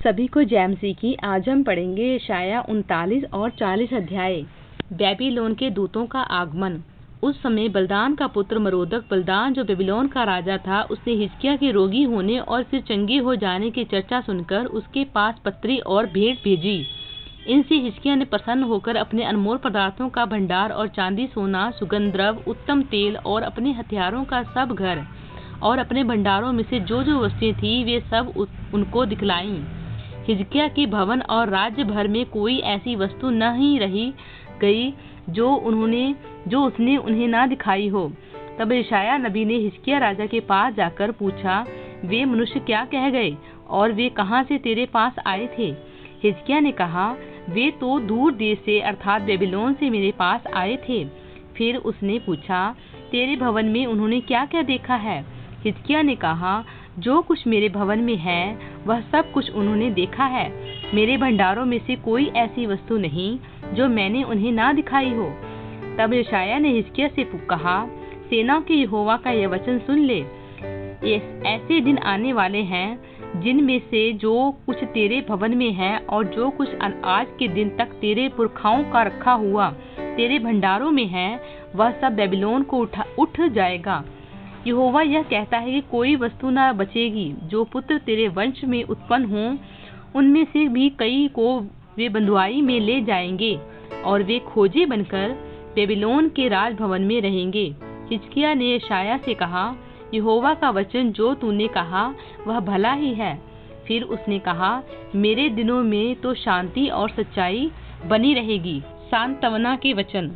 सभी को जैम सीखी। आज हम पढ़ेंगे यशाया 39 और 40 अध्याय। बेबीलोन के दूतों का आगमन। उस समय बलदान का पुत्र मरोदक बलदान, जो बेबीलोन का राजा था, उसने हिजकिय्याह के रोगी होने और फिर चंगे हो जाने की चर्चा सुनकर उसके पास पत्री और भेंट भेजी। इनसे हिजकिय्याह ने प्रसन्न होकर अपने अनमोल पदार्थों का भंडार और चांदी, सोना, सुगंध द्रव्य, उत्तम तेल और अपने हथियारों का सब घर और अपने भंडारों में से जो जो वस्तुएं थी वे सब उनको दिखलाईं। हिजकिय्याह के भवन और राज्य भर में कोई ऐसी वस्तु नहीं रही गई जो उसने उन्हें ना दिखाई हो। तब यशायाह नबी ने हिजकिय्याह राजा के पास जाकर पूछा, वे मनुष्य क्या कह गए और वे कहाँ से तेरे पास आए थे? हिजकिय्याह ने कहा, वे तो दूर देश से अर्थात बेबीलोन से मेरे पास आए थे। फिर उसने पूछा, तेरे भवन में उन्होंने क्या क्या देखा है? हिजकिय्याह ने कहा, जो कुछ मेरे भवन में है वह सब कुछ उन्होंने देखा है। मेरे भंडारों में से कोई ऐसी वस्तु नहीं जो मैंने उन्हें ना दिखाई हो। तब यशायाह ने हिजकिय्याह से कहा, सेनाओं के यहोवा का यह वचन सुन ले। ऐसे दिन आने वाले हैं जिनमें से जो कुछ तेरे भवन में है और जो कुछ आज के दिन तक तेरे पुरखाओं का रखा हुआ तेरे भंडारों में है, वह सब बेबीलोन को उठ जाएगा। यहोवा यह कहता है कि कोई वस्तु न बचेगी। जो पुत्र तेरे वंश में उत्पन्न हों, उनमें से भी कई को वे बंधुआई में ले जाएंगे और वे खोजे बनकर बेबीलोन के राजभवन में रहेंगे। हिजकिय्याह ने यशायाह से कहा, यहोवा का वचन जो तूने कहा वह भला ही है। फिर उसने कहा, मेरे दिनों में तो शांति और सच्चाई बनी रहेगी। सांत्वना के वचन।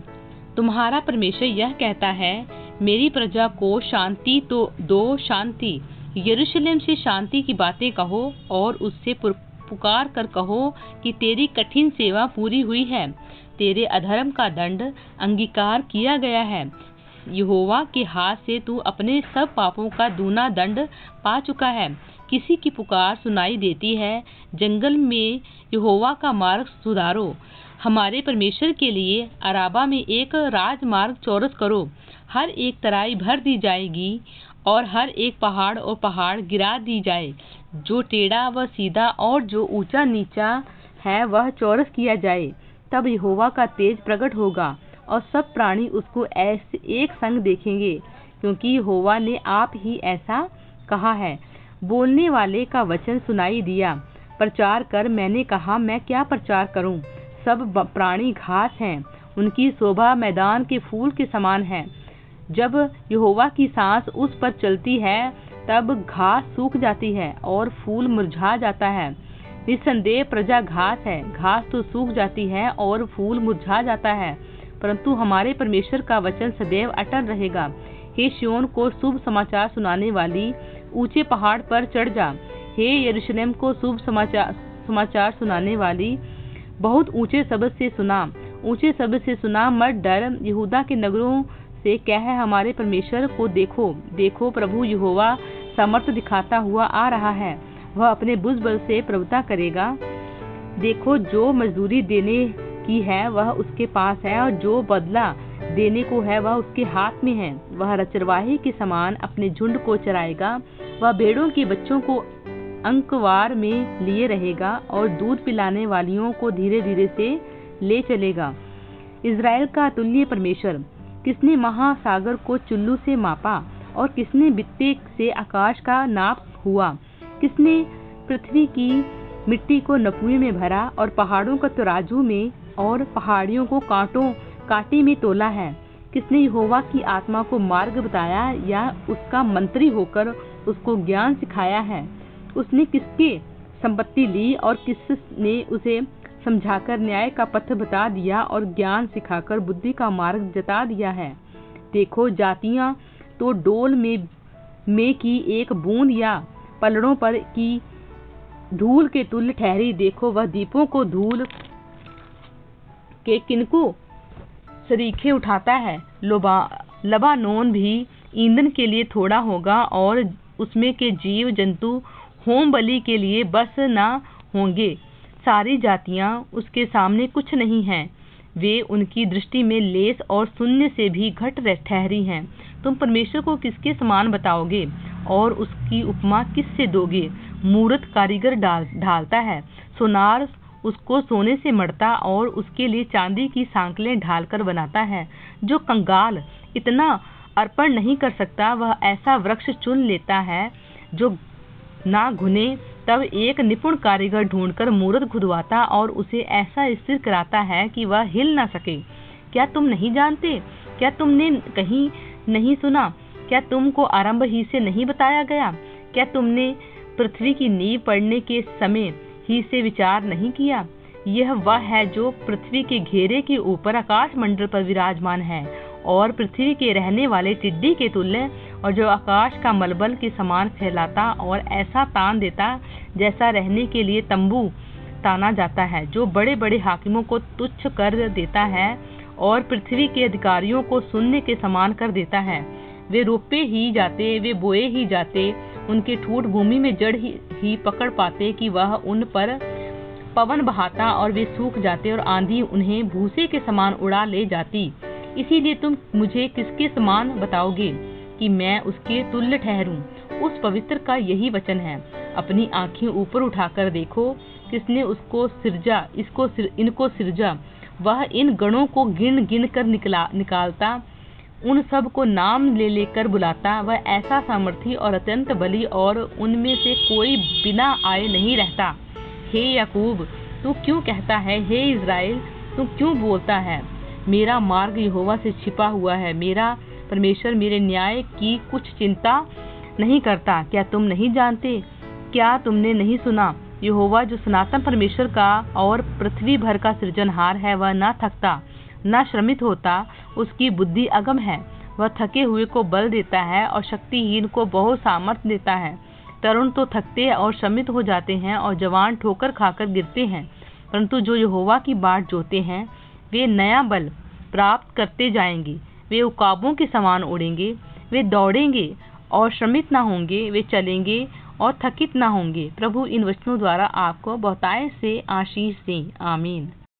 तुम्हारा परमेश्वर यह कहता है, मेरी प्रजा को शांति तो दो, शांति। यरूशलेम से शांति की बातें कहो और उससे पुकार कर कहो कि तेरी कठिन सेवा पूरी हुई है, तेरे अधर्म का दंड अंगीकार किया गया है। यहोवा के हाथ से तू अपने सब पापों का दूना दंड पा चुका है। किसी की पुकार सुनाई देती है, जंगल में यहोवा का मार्ग सुधारो, हमारे परमेश्वर के लिए अराबा में एक राजमार्ग चौरस करो। हर एक तराई भर दी जाएगी और हर एक पहाड़ और पहाड़ गिरा दी जाए। जो टेढ़ा व सीधा और जो ऊंचा नीचा है वह चौरस किया जाए। तब यहोवा का तेज प्रकट होगा और सब प्राणी उसको ऐसे एक संग देखेंगे, क्योंकि यहोवा ने आप ही ऐसा कहा है। बोलने वाले का वचन सुनाई दिया, प्रचार कर। मैंने कहा, मैं क्या प्रचार करूं? सब प्राणी घास हैं, उनकी शोभा मैदान के फूल के समान है। जब यहोवा की सांस उस पर चलती है तब घास सूख जाती है और फूल मुरझा जाता है। निस्संदेह प्रजा घास है, घास तो सूख जाती है और फूल मुरझा जाता है, परंतु हमारे परमेश्वर का वचन सदैव अटल रहेगा। हे सिय्योन को शुभ समाचार सुनाने वाली, ऊंचे पहाड़ पर चढ़ जा। हे यरूशलेम को शुभ समाचार सुनाने वाली, बहुत ऊंचे शब्द से सुना, ऊंचे शब्द से सुना, मत डर। यहूदा के नगरों से कह, हमारे परमेश्वर को देखो, देखो प्रभु यहोवा सामर्थ्य दिखाता हुआ आ रहा है। वह अपने भुजबल से प्रभुता करेगा। देखो, जो मजदूरी देने की है वह उसके पास है और जो बदला देने को है वह उसके हाथ में है। वह चरवाहे के समान अपने झुंड को चराएगा। वह भेड़ों के बच्चों को अंकवार में लिए रहेगा और दूध पिलाने वालियों को धीरे धीरे से ले चलेगा। इज़राइल का अतुल्य परमेश्वर, किसने महासागर को चुल्लू से मापा और किसने बित्ते से आकाश का नाप हुआ? किसने पृथ्वी की मिट्टी को नपुए में भरा और पहाड़ों को तराजू में और पहाड़ियों को कांटे में तोला है? किसने यहोवा की आत्मा को मार्ग बताया या उसका मंत्री होकर उसको ज्ञान सिखाया है? उसने किसके संपत्ति ली और किसने उसे समझाकर न्याय का पथ बता दिया और ज्ञान सिखाकर बुद्धि का मार्ग जता दिया है? देखो, जातियां तो डोल में की एक बूंद या पलड़ों पर की धूल के तुल्य ठहरी। देखो, वह दीपों को धूल के किनको सरीखे उठाता है। लबानोन भी ईंधन के लिए थोड़ा होगा और उसमें के जीव जंतु होम बलि के लिए बस न होंगे। सारी जातियां उसके सामने कुछ नहीं हैं, वे उनकी दृष्टि में लेस और शून्य से भी घट ठहरी हैं। तुम परमेश्वर को किसके समान बताओगे और उसकी उपमा किससे दोगे? मूर्त कारीगर ढालता है। सोनार उसको सोने से मढ़ता और उसके लिए चांदी की सांकलें ढालकर बनाता है। जो कंगाल इतना अर्पण नहीं कर सकता, वह ऐसा वृक्ष चुन लेता है जो ना घुने। तब एक निपुण कारीगर ढूंढकर मूर्त खुदवाता और उसे ऐसा स्थिर कराता है कि वह हिल ना सके। क्या तुम नहीं जानते? क्या तुमने कहीं नहीं सुना? क्या तुमको आरंभ ही से नहीं बताया गया? क्या तुमने पृथ्वी की नींव पड़ने के समय ही से विचार नहीं किया? यह वह है जो पृथ्वी के घेरे के ऊपर आकाश मंडल पर विराजमान है और पृथ्वी के रहने वाले टिड्डी के तुल्य, और जो आकाश का मलबल के समान फैलाता और ऐसा तान देता जैसा रहने के लिए तंबू ताना जाता है, जो बड़े बड़े हाकिमों को तुच्छ कर देता है और पृथ्वी के अधिकारियों को शून्य के समान कर देता है। वे रोपे ही जाते, वे बोए ही जाते, उनके ठूठ भूमि में जड़ ही पकड़ पाते कि वह उन पर पवन बहाता और वे सूख जाते और आंधी उन्हें भूसे के समान उड़ा ले जाती। इसीलिए तुम मुझे किसके समान बताओगे कि मैं उसके तुल्य ठहरूं? उस पवित्र का यही वचन है। अपनी आंखें ऊपर उठाकर देखो, किसने उसको सिरजा, इनको सिरजा। वह इन गणों को गिन गिन कर निकालता, उन सब को नाम ले लेकर बुलाता। वह ऐसा सामर्थी और अत्यंत बली, और उनमें से कोई बिना आए नहीं रहता। हे याकूब, तू क्यों कहता है? हे इज़राइल, तू क्यों बोलता है? मेरा मार्ग यहोवा से छिपा हुआ है। मेरा परमेश्वर मेरे न्याय की कुछ चिंता नहीं करता। क्या तुम नहीं जानते? क्या तुमने नहीं सुना? यहोवा जो सनातन परमेश्वर का और पृथ्वी भर का सृजनहार है, वह न थकता न श्रमित होता। उसकी बुद्धि अगम है। वह थके हुए को बल देता है और शक्तिहीन को बहुत सामर्थ्य देता है। तरुण तो थकते और श्रमित हो जाते हैं और जवान ठोकर खाकर गिरते हैं, परंतु जो यहोवा की बाट जोते हैं वे नया बल प्राप्त करते जाएंगे। वे उकाबों के समान उड़ेंगे। वे दौड़ेंगे और श्रमित न होंगे। वे चलेंगे और थकित न होंगे। प्रभु इन वचनों द्वारा आपको बहुतायत से आशीष दें। आमीन।